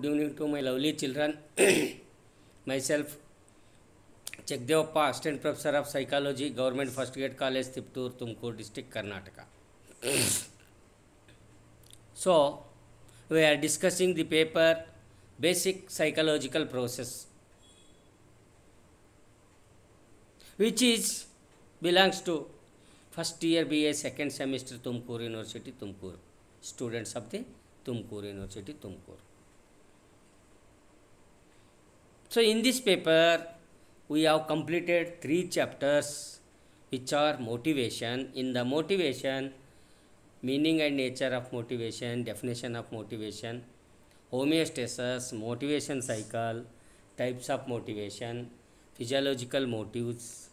Good evening to my lovely children. Myself, Chekdevappa, Assistant Professor of Psychology, Government First Grade College, Tiptur, Tumkur District, Karnataka. So, we are discussing the paper Basic Psychological Process, which is belongs to first year BA second semester Tumkur University, Tumkur. Students of the Tumkur University, Tumkur. So, in this paper, we have completed 3 chapters which are motivation. In the motivation, meaning and nature of motivation, definition of motivation, homeostasis, motivation cycle, types of motivation, physiological motives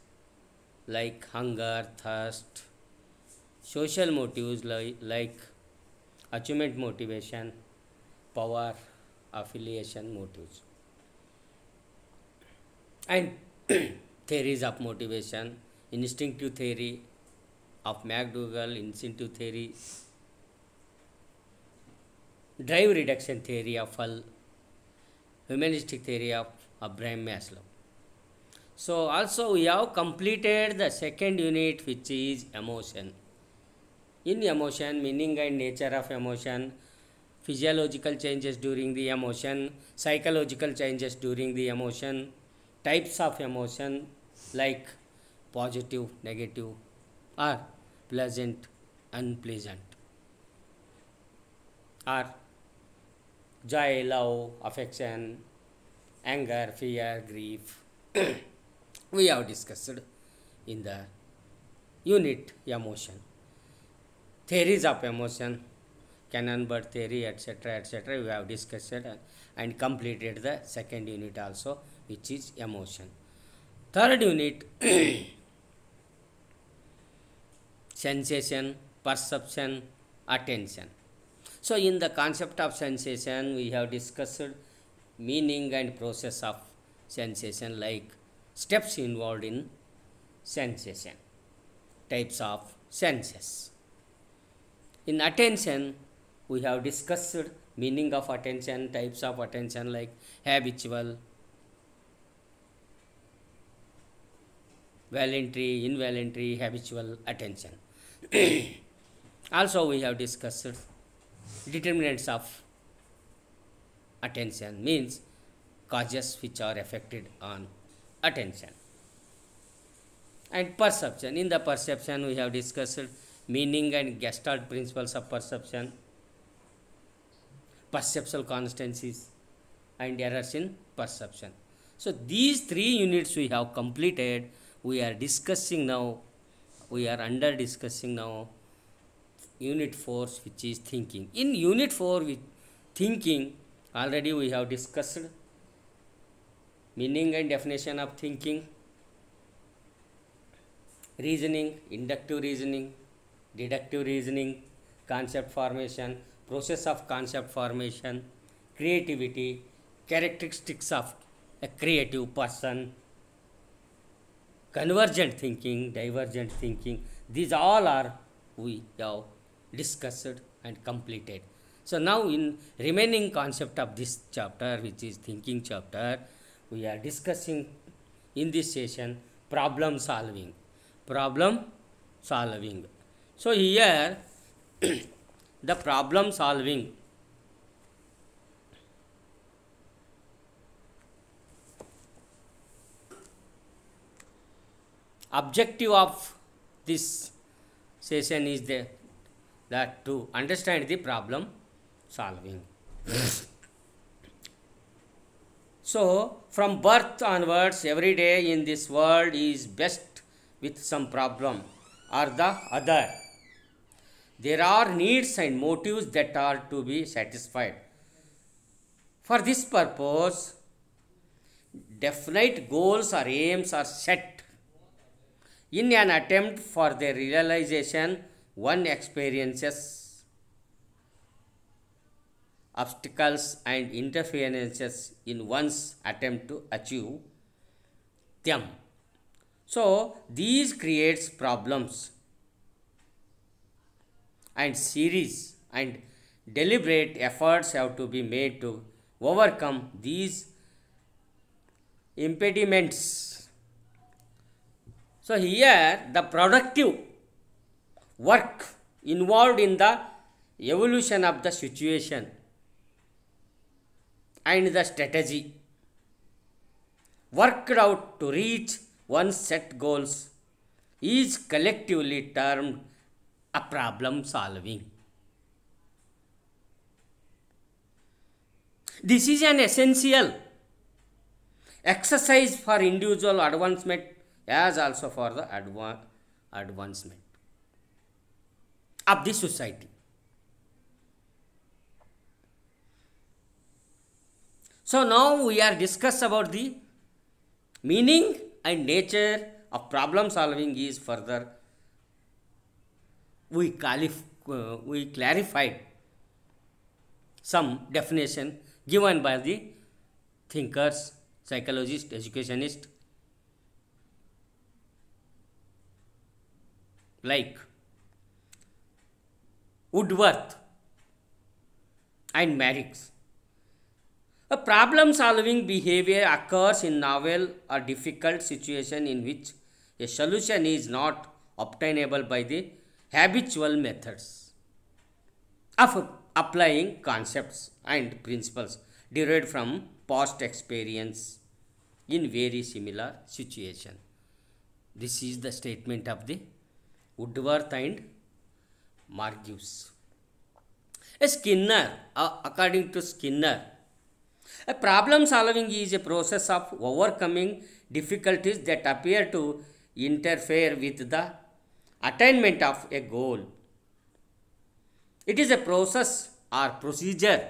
like hunger, thirst, social motives like achievement motivation, power, affiliation motives, and theories of motivation, instinctive theory of McDougall, instinctive theory, drive reduction theory of Hull, humanistic theory of Abraham Maslow. So, also we have completed the second unit, which is emotion. In emotion, meaning and nature of emotion, physiological changes during the emotion, psychological changes during the emotion, types of emotion like positive, negative, or pleasant, unpleasant, or joy, love, affection, anger, fear, grief. We have discussed in the unit emotion. Theories of emotion, Cannon-Burt theory, etc. We have discussed and completed the second unit also, which is emotion. Third unit, sensation, perception, attention. So, in the concept of sensation, we have discussed meaning and process of sensation, like steps involved in sensation, types of senses. In attention, we have discussed meaning of attention, types of attention like habitual, voluntary, involuntary, habitual attention. Also, we have discussed determinants of attention, means causes which are affected on attention. And perception. In the perception, we have discussed meaning and Gestalt principles of perception, perceptual constancies, and errors in perception. So, these 3 units we have completed. We are discussing now, we are under discussing now unit 4, which is thinking. In unit 4 with thinking, already we have discussed meaning and definition of thinking, reasoning, inductive reasoning, deductive reasoning, concept formation, process of concept formation, creativity, characteristics of a creative person, convergent thinking, divergent thinking. These all are we have discussed and completed. So, now in remaining concept of this chapter, which is thinking chapter, we are discussing in this session problem solving. Problem solving. So, here the problem solving objective of this session is that to understand the problem solving. So, from birth onwards, every day in this world is best with some problem or the other. There are needs and motives that are to be satisfied. For this purpose, definite goals or aims are set. In an attempt for their realization, one experiences obstacles and interferences in one's attempt to achieve them. So, these creates problems and series and deliberate efforts have to be made to overcome these impediments. So here the productive work involved in the evolution of the situation and the strategy worked out to reach one's set goals is collectively termed a problem solving. This is an essential exercise for individual advancement as also for the advancement of the society. So now we are discuss about the meaning and nature of problem solving is further we clarified some definition given by the thinkers, psychologists, educationists like Woodworth and Marix. A problem-solving behavior occurs in novel or difficult situation in which a solution is not obtainable by the habitual methods of applying concepts and principles derived from past experience in very similar situation. This is the statement of the Woodworth and Marcuse. According to Skinner, a problem solving is a process of overcoming difficulties that appear to interfere with the attainment of a goal. It is a process or procedure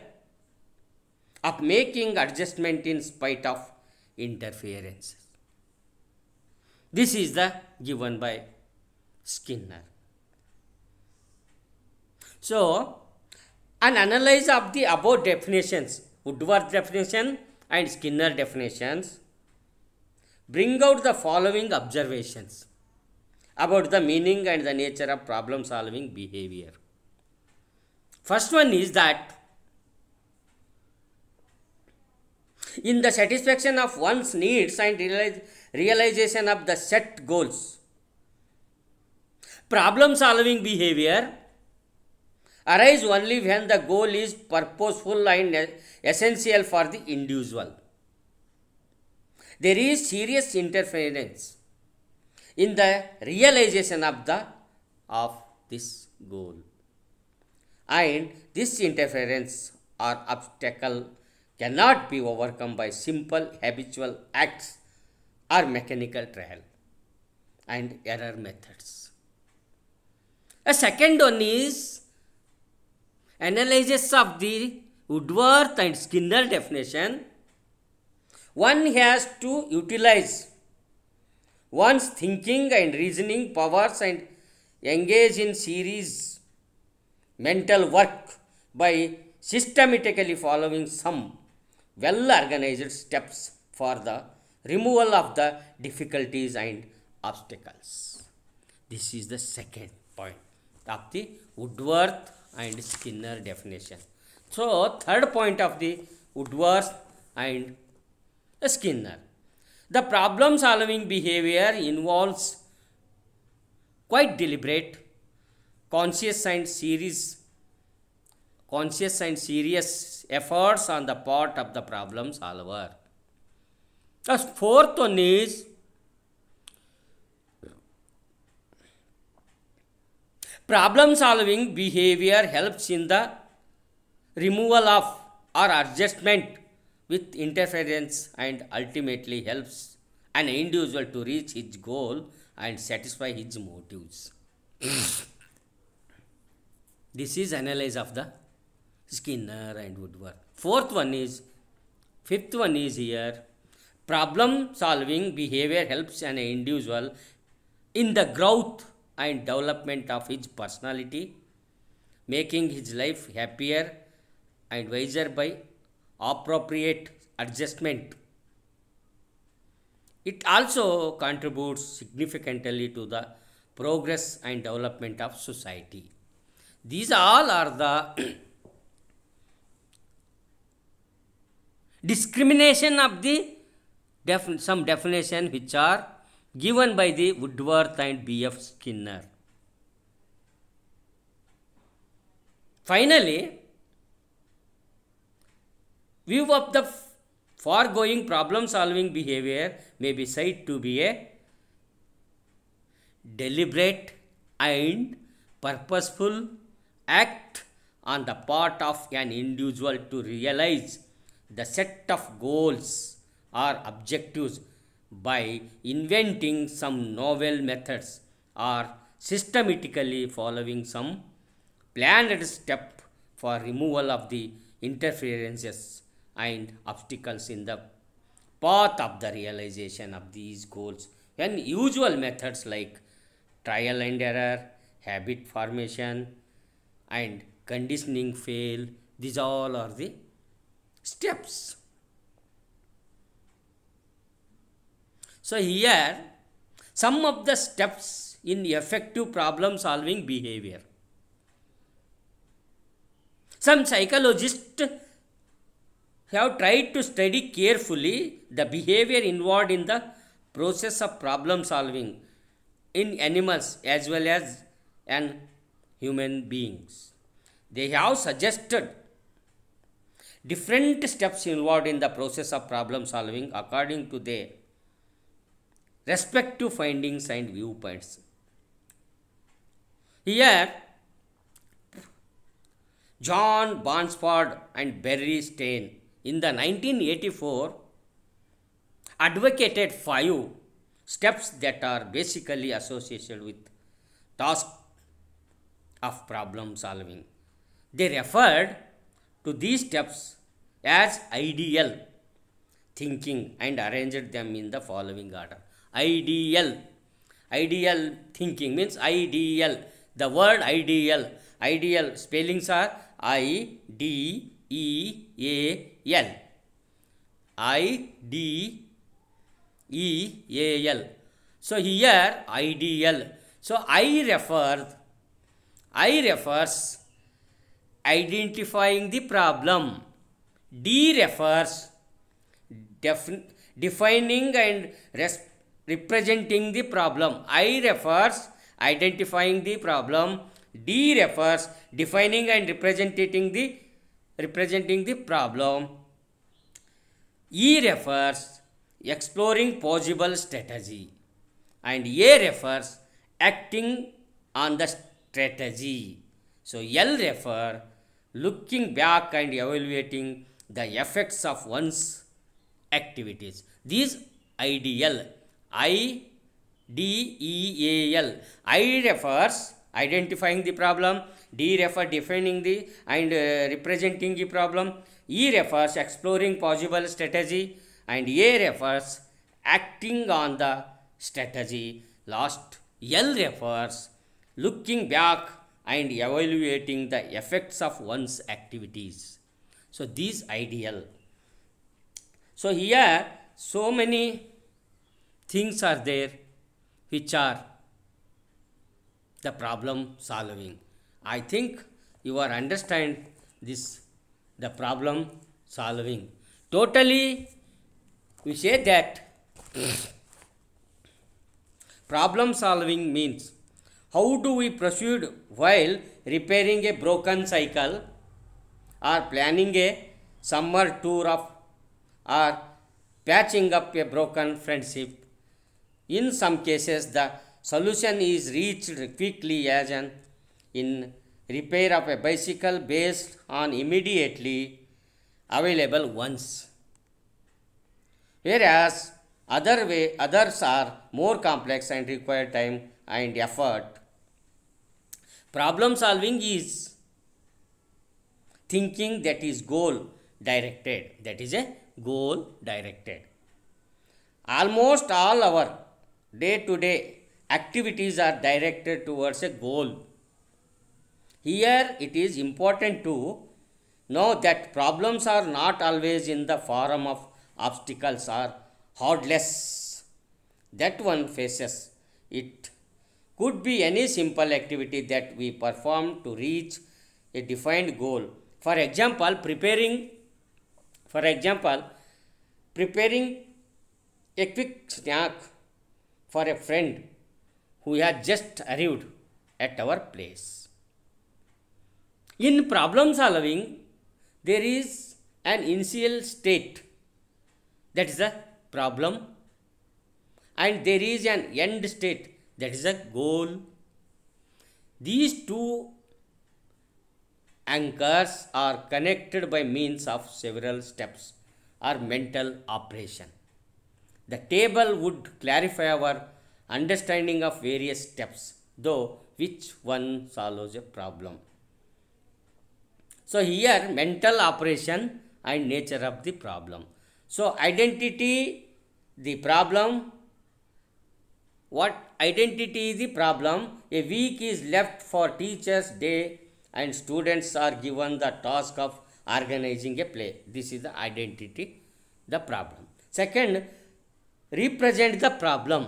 of making adjustment in spite of interferences. This is the given by Skinner. So, an analysis of the above definitions, Woodworth definition and Skinner definitions, bring out the following observations about the meaning and the nature of problem solving behavior. First one is that in the satisfaction of one's needs and realization of the set goals, problem solving behavior arise only when the goal is purposeful and essential for the individual. There is serious interference in the realization of this goal, and this interference or obstacle cannot be overcome by simple habitual acts or mechanical trial and error methods. A second one is analysis of the Woodworth and Skinner definition. One has to utilize one's thinking and reasoning powers and engage in series mental work by systematically following some well-organized steps for the removal of the difficulties and obstacles. This is the second point of the Woodworth and Skinner definition. So, third point of the Woodworth and Skinner. The problem solving behavior involves quite deliberate, conscious and serious efforts on the part of the problem solver. The fourth one is problem solving behavior helps in the removal of or adjustment with interference and ultimately helps an individual to reach his goal and satisfy his motives. This is analysis of the Skinner and Woodworth. Fifth one is here. Problem solving behavior helps an individual in the growth and development of his personality, making his life happier and wiser by appropriate adjustment. It also contributes significantly to the progress and development of society. These all are the Discrimination of the some definition which are given by the Woodworth and B.F. Skinner. Finally, view of the foregoing problem solving behavior may be said to be a deliberate and purposeful act on the part of an individual to realize the set of goals or objectives by inventing some novel methods or systematically following some planned step for removal of the interferences and obstacles in the path of the realization of these goals. When usual methods like trial and error, habit formation, and conditioning fail, these all are the steps. So here some of the steps in effective problem solving behavior. Some psychologists have tried to study carefully the behavior involved in the process of problem solving in animals as well as in human beings. They have suggested different steps involved in the process of problem solving according to their respective findings and viewpoints. Here, John Bansford and Barry Stein in the 1984 advocated 5 steps that are basically associated with task of problem solving. They referred to these steps as ideal thinking and arranged them in the following order. Ideal thinking means ideal. The word ideal spellings are I-D-E-A-L. I-D-E-A-L. So here ideal. So I refers identifying the problem. D refers defining and representing the problem. I refers identifying the problem. D refers defining and representing the problem. E refers exploring possible strategy. And A refers acting on the strategy. So L refer looking back and evaluating the effects of one's activities. These ideal. I-D-E-A-L. I refers identifying the problem. D refers defining the and representing the problem. E refers exploring possible strategy. And A refers acting on the strategy. Last, L refers looking back and evaluating the effects of one's activities. So these ideal. So here so many things are there which are the problem solving. I think you are understand this, the problem solving. Totally we say that problem solving means how do we proceed while repairing a broken cycle or planning a summer tour of or patching up a broken friendship. In some cases, the solution is reached quickly as in repair of a bicycle based on immediately available ones. Whereas others are more complex and require time and effort. Problem solving is thinking that is goal directed. That is a goal directed. Almost all our day-to-day activities are directed towards a goal. Here it is important to know that problems are not always in the form of obstacles or hurdles that one faces. It could be any simple activity that we perform to reach a defined goal. For example, preparing For example, preparing a quick snack for a friend who has just arrived at our place. In problem solving, there is an initial state, that is a problem, and there is an end state, that is a goal. These two anchors are connected by means of several steps or mental operation. The table would clarify our understanding of various steps, though which one solves a problem. So here mental operation and nature of the problem. So identity, the problem. What identity is the problem? A week is left for Teachers' Day and students are given the task of organizing a play. This is the identity, the problem. Second, represent the problem.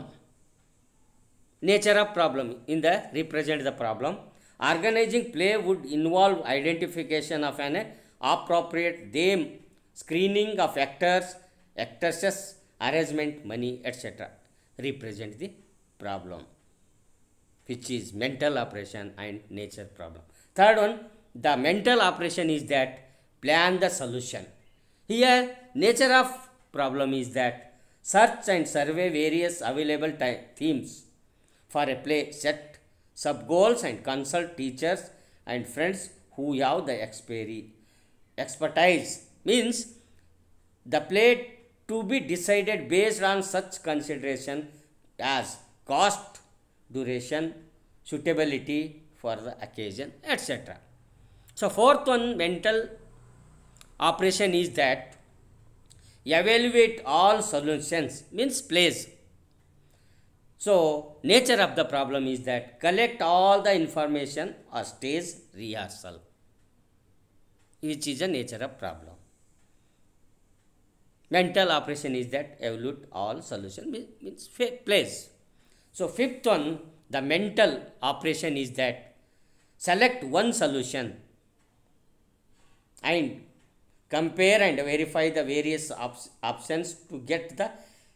Nature of problem. In the represent the problem, organizing play would involve identification of an appropriate theme, screening of actresses, arrangement, money, etc. Represent the problem, which is mental operation and nature problem. Third one, the mental operation is that plan the solution. Here nature of problem is that search and survey various available themes for a play, set sub goals and consult teachers and friends who have the expertise. Means the play to be decided based on such consideration as cost, duration, suitability for the occasion, etc. So fourth one, mental operation is that evaluate all solutions, means plays. So nature of the problem is that collect all the information or stage rehearsal, which is a nature of problem. Mental operation is that evaluate all solution, means plays. So fifth one, the mental operation is that select one solution and compare and verify the various options to get the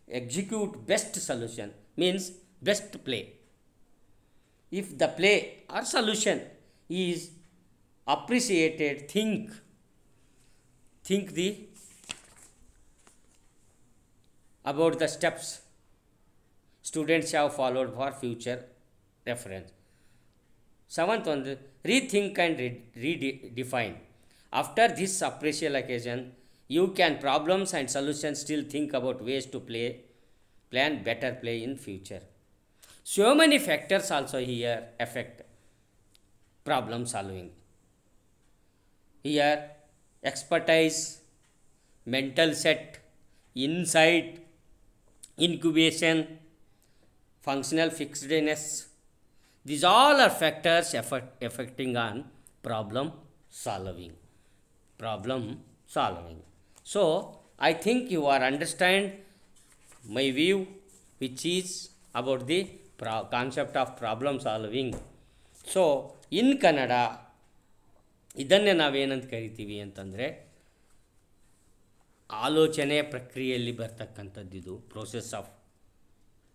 execute best solution, means best play. If the play or solution is appreciated, think the about the steps students have followed for future reference. Seventh one, rethink and redefine. After this appracial occasion, you can problems and solutions still think about ways to plan better play in future. So many factors also here affect problem solving. Here expertise, mental set, insight, incubation, functional fixedness. These all are factors affecting on problem solving. So I think you are understand my view, which is about the concept of problem solving. So in Kannada ಇದನ್ನೇ ನಾವೇನಂತ ಕರಿತೀವಿ ಅಂತಂದರೆ ಆಲೋಚನೆ ಪ್ರಕ್ರಿಯೆಯಲ್ಲಿ ಬರ್ತಕ್ಕಂಥದ್ದಿದು, process of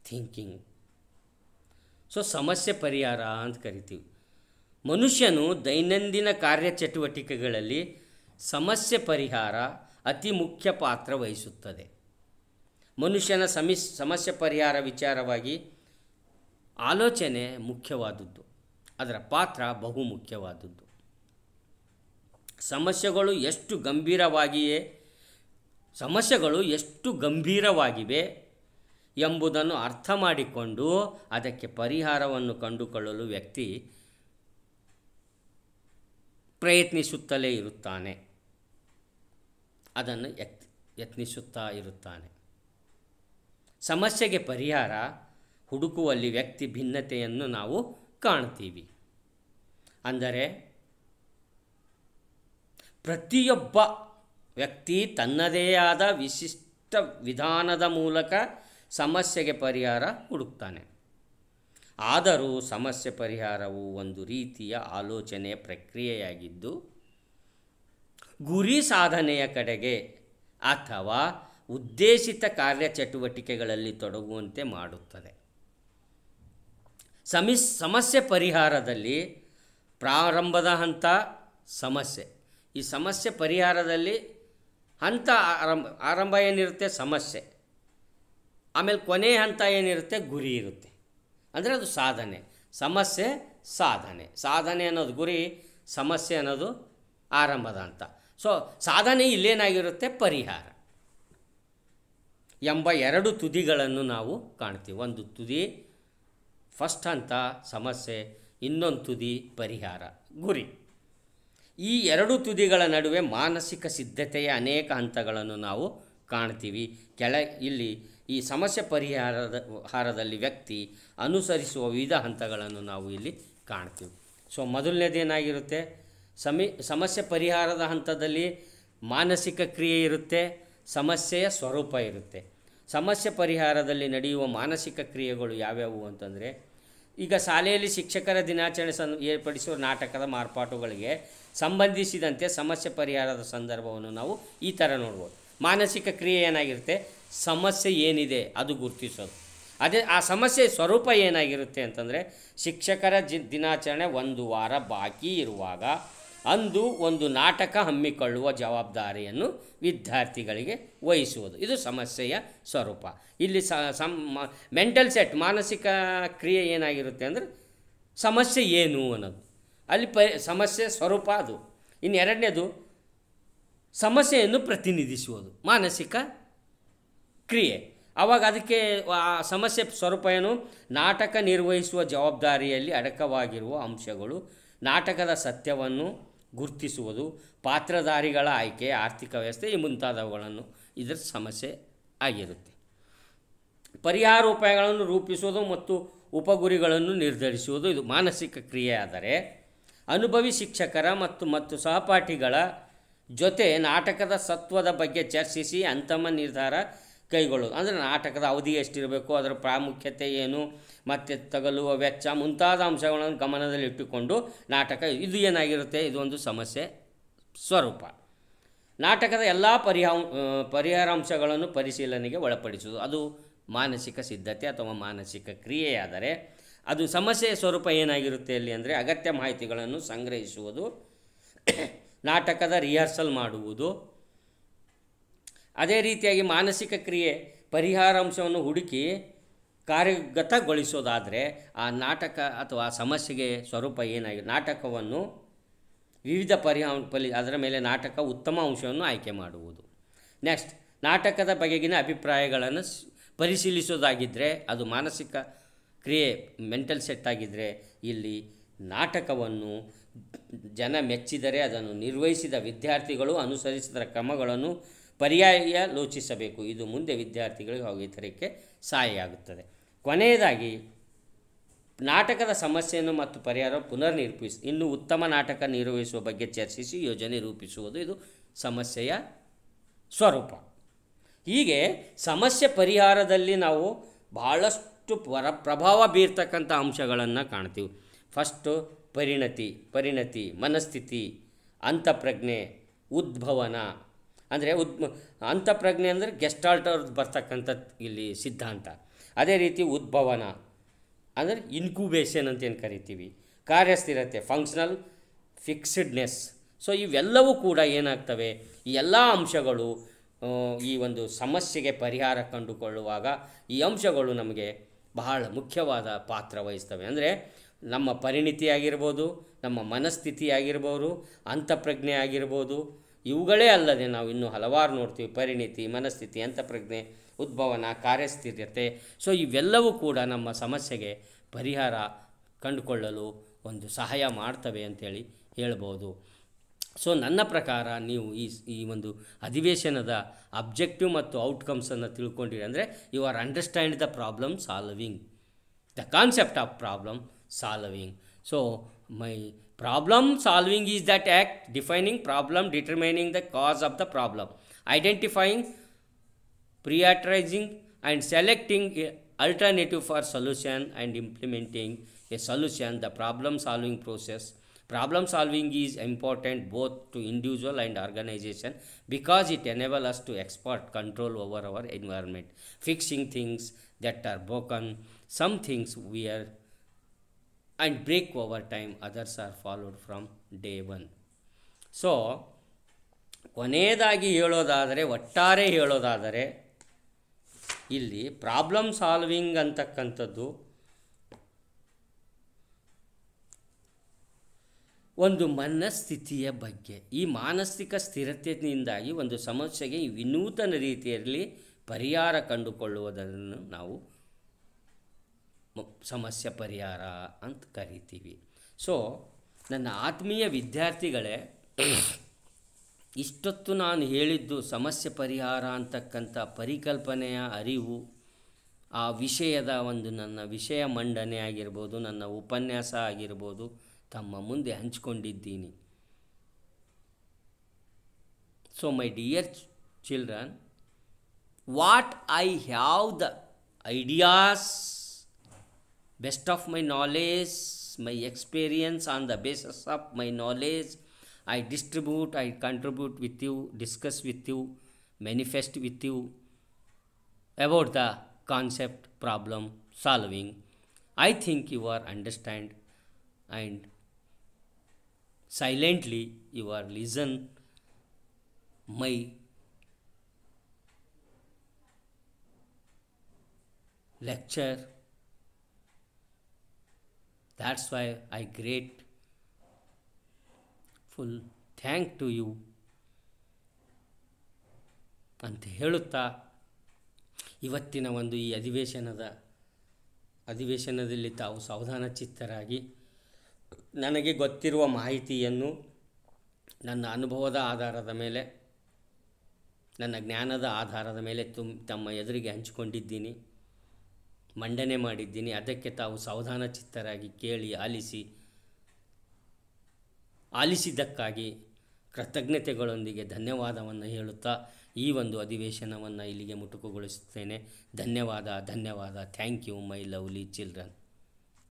thinking. So ಸಮಸ್ಯೆ ಪರಿಹಾರ ಅಂತ ಕರಿತೀವಿ. ಮನುಷ್ಯನು ದೈನಂದಿನ ಕಾರ್ಯಚಟುವಟಿಕೆಗಳಲ್ಲಿ ಸಮಸ್ಯೆ ಪರಿಹಾರ ಅತಿ ಮುಖ್ಯ ಪಾತ್ರ ವಹಿಸುತ್ತದೆ. ಮನುಷ್ಯನ ಸಮಸ್ಯೆ ಪರಿಹಾರ ವಿಚಾರವಾಗಿ ಆಲೋಚನೆ ಮುಖ್ಯವಾದದ್ದು, ಅದರ ಪಾತ್ರ ಬಹು ಮುಖ್ಯವಾದದ್ದು. ಸಮಸ್ಯೆಗಳು ಎಷ್ಟು ಗಂಭೀರವಾಗಿವೆ ಎಂಬುದನ್ನು ಅರ್ಥ ಮಾಡಿಕೊಂಡು ಅದಕ್ಕೆ ಪರಿಹಾರವನ್ನು ಕಂಡುಕೊಳ್ಳಲು ವ್ಯಕ್ತಿ ಪ್ರಯತ್ನಿಸುತ್ತಲೇ ಇರುತ್ತಾನೆ, ಅದನ್ನು ಯತ್ನಿಸುತ್ತಾ ಇರುತ್ತಾನೆ. ಸಮಸ್ಯೆಗೆ ಪರಿಹಾರ ಹುಡುಕುವಲ್ಲಿ ವ್ಯಕ್ತಿ ಭಿನ್ನತೆಯನ್ನು ನಾವು ಕಾಣ್ತೀವಿ. ಅಂದರೆ ಪ್ರತಿಯೊಬ್ಬ ವ್ಯಕ್ತಿ ತನ್ನದೇ ಆದ ವಿಶಿಷ್ಟ ವಿಧಾನದ ಮೂಲಕ ಸಮಸ್ಯೆಗೆ ಪರಿಹಾರ ಹುಡುಕ್ತಾನೆ. ಆದರೂ ಸಮಸ್ಯೆ ಪರಿಹಾರವು ಒಂದು ರೀತಿಯ ಆಲೋಚನೆಯ ಪ್ರಕ್ರಿಯೆಯಾಗಿದ್ದು ಗುರಿ ಸಾಧನೆಯ ಕಡೆಗೆ ಅಥವಾ ಉದ್ದೇಶಿತ ಕಾರ್ಯಚಟುವಟಿಕೆಗಳಲ್ಲಿ ತೊಡಗುವಂತೆ ಮಾಡುತ್ತದೆ. ಸಮಸ್ಯೆ ಪರಿಹಾರದಲ್ಲಿ ಪ್ರಾರಂಭದ ಹಂತ ಸಮಸ್ಯೆ. ಈ ಸಮಸ್ಯೆ ಪರಿಹಾರದಲ್ಲಿ ಹಂತ ಆರಂಭ ಏನಿರುತ್ತೆ ಸಮಸ್ಯೆ, ಆಮೇಲೆ ಕೊನೆಯ ಹಂತ ಏನಿರುತ್ತೆ ಗುರಿ ಇರುತ್ತೆ. ಅಂದರೆ ಅದು ಸಾಧನೆ. ಸಮಸ್ಯೆ ಸಾಧನೆ ಅನ್ನೋದು ಗುರಿ, ಸಮಸ್ಯೆ ಅನ್ನೋದು ಆರಂಭದ ಹಂತ. ಸೊ ಸಾಧನೆ ಇಲ್ಲೇನಾಗಿರುತ್ತೆ ಪರಿಹಾರ ಎಂಬ ಎರಡು ತುದಿಗಳನ್ನು ನಾವು ಕಾಣ್ತೀವಿ. ಒಂದು ತುದಿ ಫಸ್ಟ್ ಹಂತ ಸಮಸ್ಯೆ, ಇನ್ನೊಂದು ತುದಿ ಪರಿಹಾರ ಗುರಿ. ಈ ಎರಡು ತುದಿಗಳ ನಡುವೆ ಮಾನಸಿಕ ಸಿದ್ಧತೆಯ ಅನೇಕ ಹಂತಗಳನ್ನು ನಾವು ಕಾಣ್ತೀವಿ. ಇಲ್ಲಿ ಈ ಸಮಸ್ಯೆ ಪರಿಹಾರದಲ್ಲಿ ವ್ಯಕ್ತಿ ಅನುಸರಿಸುವ ವಿವಿಧ ಹಂತಗಳನ್ನು ನಾವು ಇಲ್ಲಿ ಕಾಣ್ತೀವಿ. ಸೊ ಮೊದಲನೇದೇನಾಗಿರುತ್ತೆ, ಸಮಸ್ಯೆ ಪರಿಹಾರದ ಹಂತದಲ್ಲಿ ಮಾನಸಿಕ ಕ್ರಿಯೆ ಇರುತ್ತೆ, ಸಮಸ್ಯೆಯ ಸ್ವರೂಪ ಇರುತ್ತೆ. ಸಮಸ್ಯೆ ಪರಿಹಾರದಲ್ಲಿ ನಡೆಯುವ ಮಾನಸಿಕ ಕ್ರಿಯೆಗಳು ಯಾವ್ಯಾವು ಅಂತಂದರೆ, ಈಗ ಶಾಲೆಯಲ್ಲಿ ಶಿಕ್ಷಕರ ದಿನಾಚರಣೆ ಏರ್ಪಡಿಸುವ ನಾಟಕದ ಮಾರ್ಪಾಟುಗಳಿಗೆ ಸಂಬಂಧಿಸಿದಂತೆ ಸಮಸ್ಯೆ ಪರಿಹಾರದ ಸಂದರ್ಭವನ್ನು ನಾವು ಈ ಥರ ನೋಡ್ಬೋದು. ಮಾನಸಿಕ ಕ್ರಿಯೆ ಏನಾಗಿರುತ್ತೆ, ಸಮಸ್ಯೆ ಏನಿದೆ ಅದು ಗುರುತಿಸೋದು. ಅದೇ ಆ ಸಮಸ್ಯೆ ಸ್ವರೂಪ ಏನಾಗಿರುತ್ತೆ ಅಂತಂದರೆ, ಶಿಕ್ಷಕರ ದಿನಾಚರಣೆ ಒಂದು ವಾರ ಬಾಕಿ ಇರುವಾಗ ಅಂದು ಒಂದು ನಾಟಕ ಹಮ್ಮಿಕೊಳ್ಳುವ ಜವಾಬ್ದಾರಿಯನ್ನು ವಿದ್ಯಾರ್ಥಿಗಳಿಗೆ ವಹಿಸುವುದು. ಇದು ಸಮಸ್ಯೆಯ ಸ್ವರೂಪ. ಇಲ್ಲಿ ಮೆಂಟಲ್ ಸೆಟ್ ಮಾನಸಿಕ ಕ್ರಿಯೆ ಏನಾಗಿರುತ್ತೆ ಅಂದರೆ ಸಮಸ್ಯೆ ಏನು ಅನ್ನೋದು, ಅಲ್ಲಿ ಸಮಸ್ಯೆ ಸ್ವರೂಪ ಅದು. ಇನ್ನು ಎರಡನೇದು ಸಮಸ್ಯೆಯನ್ನು ಪ್ರತಿನಿಧಿಸುವುದು ಮಾನಸಿಕ ಕ್ರಿಯೆ. ಆವಾಗ ಅದಕ್ಕೆ ಆ ಸಮಸ್ಯೆ ಸ್ವರೂಪ ಏನು, ನಾಟಕ ನಿರ್ವಹಿಸುವ ಜವಾಬ್ದಾರಿಯಲ್ಲಿ ಅಡಕವಾಗಿರುವ ಅಂಶಗಳು, ನಾಟಕದ ಸತ್ಯವನ್ನು ಗುರುತಿಸುವುದು, ಪಾತ್ರಧಾರಿಗಳ ಆಯ್ಕೆ, ಆರ್ಥಿಕ ವ್ಯವಸ್ಥೆ ಈ ಮುಂತಾದವುಗಳನ್ನು ಇದರ ಸಮಸ್ಯೆ ಆಗಿರುತ್ತೆ. ಪರಿಹಾರ ಉಪಾಯಗಳನ್ನು ರೂಪಿಸುವುದು ಮತ್ತು ಉಪಗುರಿಗಳನ್ನು ನಿರ್ಧರಿಸುವುದು ಇದು ಮಾನಸಿಕ ಕ್ರಿಯೆ. ಆದರೆ ಅನುಭವಿ ಶಿಕ್ಷಕರ ಮತ್ತು ಸಹಪಾಠಿಗಳ ಜೊತೆ ನಾಟಕದ ಸತ್ವದ ಬಗ್ಗೆ ಚರ್ಚಿಸಿ ಅಂತಿಮ ನಿರ್ಧಾರ ಕೈಗೊಳ್ಳೋದು. ಅಂದರೆ ನಾಟಕದ ಅವಧಿ ಎಷ್ಟಿರಬೇಕು, ಅದರ ಪ್ರಾಮುಖ್ಯತೆ ಏನು, ಮತ್ತು ತಗಲುವ ವೆಚ್ಚ ಮುಂತಾದ ಅಂಶಗಳನ್ನು ಗಮನದಲ್ಲಿಟ್ಟುಕೊಂಡು ನಾಟಕ ಇದು ಏನಾಗಿರುತ್ತೆ, ಇದು ಒಂದು ಸಮಸ್ಯೆ ಸ್ವರೂಪ. ನಾಟಕದ ಎಲ್ಲ ಪರಿಹಾರಾಂಶಗಳನ್ನು ಪರಿಶೀಲನೆಗೆ ಒಳಪಡಿಸುವುದು ಅದು ಮಾನಸಿಕ ಸಿದ್ಧತೆ ಅಥವಾ ಮಾನಸಿಕ ಕ್ರಿಯೆಯಾದರೆ, ಅದು ಸಮಸ್ಯೆಯ ಸ್ವರೂಪ ಏನಾಗಿರುತ್ತೆ ಅಲ್ಲಿ ಅಂದರೆ ಅಗತ್ಯ ಮಾಹಿತಿಗಳನ್ನು ಸಂಗ್ರಹಿಸುವುದು, ನಾಟಕದ ರಿಹರ್ಸಲ್ ಮಾಡುವುದು. ಅದೇ ರೀತಿಯಾಗಿ ಮಾನಸಿಕ ಕ್ರಿಯೆ ಪರಿಹಾರಾಂಶವನ್ನು ಹುಡುಕಿ ಕಾರ್ಯಗತಗೊಳಿಸೋದಾದರೆ ಆ ನಾಟಕ ಅಥವಾ ಸಮಸ್ಯೆಗೆ ಸ್ವರೂಪ ಏನಾಗಿ ನಾಟಕವನ್ನು ವಿವಿಧ ಅದರ ಮೇಲೆ ನಾಟಕ ಉತ್ತಮ ಅಂಶವನ್ನು ಆಯ್ಕೆ ಮಾಡುವುದು. ನೆಕ್ಸ್ಟ್, ನಾಟಕದ ಬಗೆಗಿನ ಅಭಿಪ್ರಾಯಗಳನ್ನು ಪರಿಶೀಲಿಸೋದಾಗಿದ್ದರೆ ಅದು ಮಾನಸಿಕ ಕ್ರಿಯೆ ಮೆಂಟಲ್ ಸೆಟ್ ಆಗಿದ್ದರೆ ಇಲ್ಲಿ ನಾಟಕವನ್ನು ಜನ ಮೆಚ್ಚಿದರೆ ಅದನ್ನು ನಿರ್ವಹಿಸಿದ ವಿದ್ಯಾರ್ಥಿಗಳು ಅನುಸರಿಸಿದ ಕ್ರಮಗಳನ್ನು ಪರ್ಯಾಲೋಚಿಸಬೇಕು. ಇದು ಮುಂದೆ ವಿದ್ಯಾರ್ಥಿಗಳಿಗೆ ಹಾಗೂ ಇತರಕ್ಕೆ ಸಹಾಯ ಆಗುತ್ತದೆ. ಕೊನೆಯದಾಗಿ ನಾಟಕದ ಸಮಸ್ಯೆಯನ್ನು ಮತ್ತು ಪರಿಹಾರ ಇನ್ನು ಉತ್ತಮ ನಾಟಕ ನಿರ್ವಹಿಸುವ ಬಗ್ಗೆ ಚರ್ಚಿಸಿ ಯೋಜನೆ ರೂಪಿಸುವುದು ಇದು ಸಮಸ್ಯೆಯ ಸ್ವರೂಪ. ಹೀಗೆ ಸಮಸ್ಯೆ ಪರಿಹಾರದಲ್ಲಿ ನಾವು ಬಹಳಷ್ಟು ಪ್ರಭಾವ ಬೀರ್ತಕ್ಕಂಥ ಅಂಶಗಳನ್ನು ಕಾಣ್ತೀವಿ. ಫಸ್ಟು ಪರಿಣತಿ, ಮನಸ್ಥಿತಿ, ಅಂತಃಪ್ರಜ್ಞೆ, ಉದ್ಭವನ. ಅಂದರೆ ಅಂತಃಪ್ರಜ್ಞೆ ಅಂದರೆ ಗೆಸ್ಟಾಲ್ಟ್ ಅವ್ರದ್ದು ಬರ್ತಕ್ಕಂಥದ್ದು ಇಲ್ಲಿ ಸಿದ್ಧಾಂತ. ಅದೇ ರೀತಿ ಉದ್ಭವನ ಅಂದರೆ ಇನ್ಕ್ಯುಬೇಷನ್ ಅಂತ ಏನು ಕರಿತೀವಿ, ಕಾರ್ಯಸ್ಥಿರತೆ ಫಂಕ್ಷನಲ್ ಫಿಕ್ಸ್ಡ್ನೆಸ್. ಸೊ ಇವೆಲ್ಲವೂ ಕೂಡ ಏನಾಗ್ತವೆ, ಈ ಎಲ್ಲ ಅಂಶಗಳು ಈ ಒಂದು ಸಮಸ್ಯೆಗೆ ಪರಿಹಾರ ಕಂಡುಕೊಳ್ಳುವಾಗ ಈ ಅಂಶಗಳು ನಮಗೆ ಬಹಳ ಮುಖ್ಯವಾದ ಪಾತ್ರ ವಹಿಸ್ತವೆ. ಅಂದರೆ ನಮ್ಮ ಪರಿಣಿತಿ ಆಗಿರ್ಬೋದು, ನಮ್ಮ ಮನಸ್ಥಿತಿ ಆಗಿರ್ಬೋದು, ಅಂತಃಪ್ರಜ್ಞೆ ಆಗಿರ್ಬೋದು. ಇವುಗಳೇ ಅಲ್ಲದೆ ನಾವು ಇನ್ನೂ ಹಲವಾರು ನೋಡ್ತೀವಿ, ಪರಿಣಿತಿ, ಮನಸ್ಥಿತಿ, ಅಂತಃಪ್ರಜ್ಞೆ, ಉದ್ಭವನ, ಕಾರ್ಯಸ್ಥಿರತೆ. ಸೊ ಇವೆಲ್ಲವೂ ಕೂಡ ನಮ್ಮ ಸಮಸ್ಯೆಗೆ ಪರಿಹಾರ ಕಂಡುಕೊಳ್ಳಲು ಒಂದು ಸಹಾಯ ಮಾಡ್ತವೆ ಅಂಥೇಳಿ ಹೇಳ್ಬೋದು. ಸೊ ನನ್ನ ಪ್ರಕಾರ ನೀವು ಈ ಒಂದು ಅಧಿವೇಶನದ ಅಬ್ಜೆಕ್ಟಿವ್ ಮತ್ತು ಔಟ್ಕಮ್ಸನ್ನು ತಿಳ್ಕೊಂಡಿರಿ. ಅಂದರೆ you are understand the problem solving, the concept of problem solving. So my problem solving is that act defining problem, determining the cause of the problem, identifying, prioritizing and selecting a alternative for solution and implementing a solution. The problem solving process Problem solving is important both to individual and organization because it enables us to expert control over our environment, fixing things that are broken. Some things we are and break over time, others are followed from day one. So ಕೊನೆಯದಾಗಿ ಹೇಳೋದಾದರೆ, ಒಟ್ಟಾರೆ ಹೇಳೋದಾದರೆ, ಇಲ್ಲಿ problem solving ಅಂತಕ್ಕಂಥದ್ದು ಒಂದು ಮನಸ್ಥಿತಿಯ ಬಗ್ಗೆ. ಈ ಮಾನಸಿಕ ಸ್ಥಿರತೆಯಿಂದಾಗಿ ಒಂದು ಸಮಸ್ಯೆಗೆ ವಿನೂತನ ರೀತಿಯಲ್ಲಿ ಪರಿಹಾರ ಕಂಡುಕೊಳ್ಳುವುದನ್ನು ನಾವು ಸಮಸ್ಯೆ ಪರಿಹಾರ ಅಂತ ಕರಿತೀವಿ. ಸೊ ನನ್ನ ಆತ್ಮೀಯ ವಿದ್ಯಾರ್ಥಿಗಳೇ, ಇಷ್ಟೊತ್ತು ನಾನು ಹೇಳಿದ್ದು ಸಮಸ್ಯೆ ಪರಿಹಾರ ಅಂತಕ್ಕಂಥ ಪರಿಕಲ್ಪನೆಯ ಅರಿವು, ಆ ವಿಷಯದ ಒಂದು ನನ್ನ ವಿಷಯ ಮಂಡನೆ ಆಗಿರ್ಬೋದು, ನನ್ನ ಉಪನ್ಯಾಸ ಆಗಿರ್ಬೋದು, ತಮ್ಮ ಮುಂದೆ ಹಂಚಿಕೊಂಡಿದ್ದೀನಿ. So my dear children, what I have the ideas, best of my knowledge, my experience, on the basis of my knowledge I distribute, I contribute with you, discuss with you, manifest with you about the concept problem solving. I think you are understand and silently you are listen my lecture. That's why I grateful thank to you ಅಂತ ಹೇಳುತ್ತಾ, ಇವತ್ತಿನ ಒಂದು ಈ ಅಧಿವೇಶನದಲ್ಲಿ ತಾವು ಸಾವಧಾನ ಚಿತ್ತರಾಗಿ ನನಗೆ ಗೊತ್ತಿರುವ ಮಾಹಿತಿಯನ್ನು ನನ್ನ ಅನುಭವದ ಆಧಾರದ ಮೇಲೆ, ನನ್ನ ಜ್ಞಾನದ ಆಧಾರದ ಮೇಲೆ ತಮ್ಮ ಎದುರಿಗೆ ಹಂಚಿಕೊಂಡಿದ್ದೀನಿ, ಮಂಡನೆ ಮಾಡಿದ್ದೀನಿ. ಅದಕ್ಕೆ ತಾವು ಸಾವಧಾನ ಚಿತ್ತರಾಗಿ ಕೇಳಿ ಆಲಿಸಿದ್ದಕ್ಕಾಗಿ ಕೃತಜ್ಞತೆಗಳೊಂದಿಗೆ ಧನ್ಯವಾದವನ್ನು ಹೇಳುತ್ತಾ ಈ ಒಂದು ಅಧಿವೇಶನವನ್ನು ಇಲ್ಲಿಗೆ ಮುಟುಕುಗೊಳಿಸುತ್ತೇನೆ. ಧನ್ಯವಾದ. Thank you my lovely children.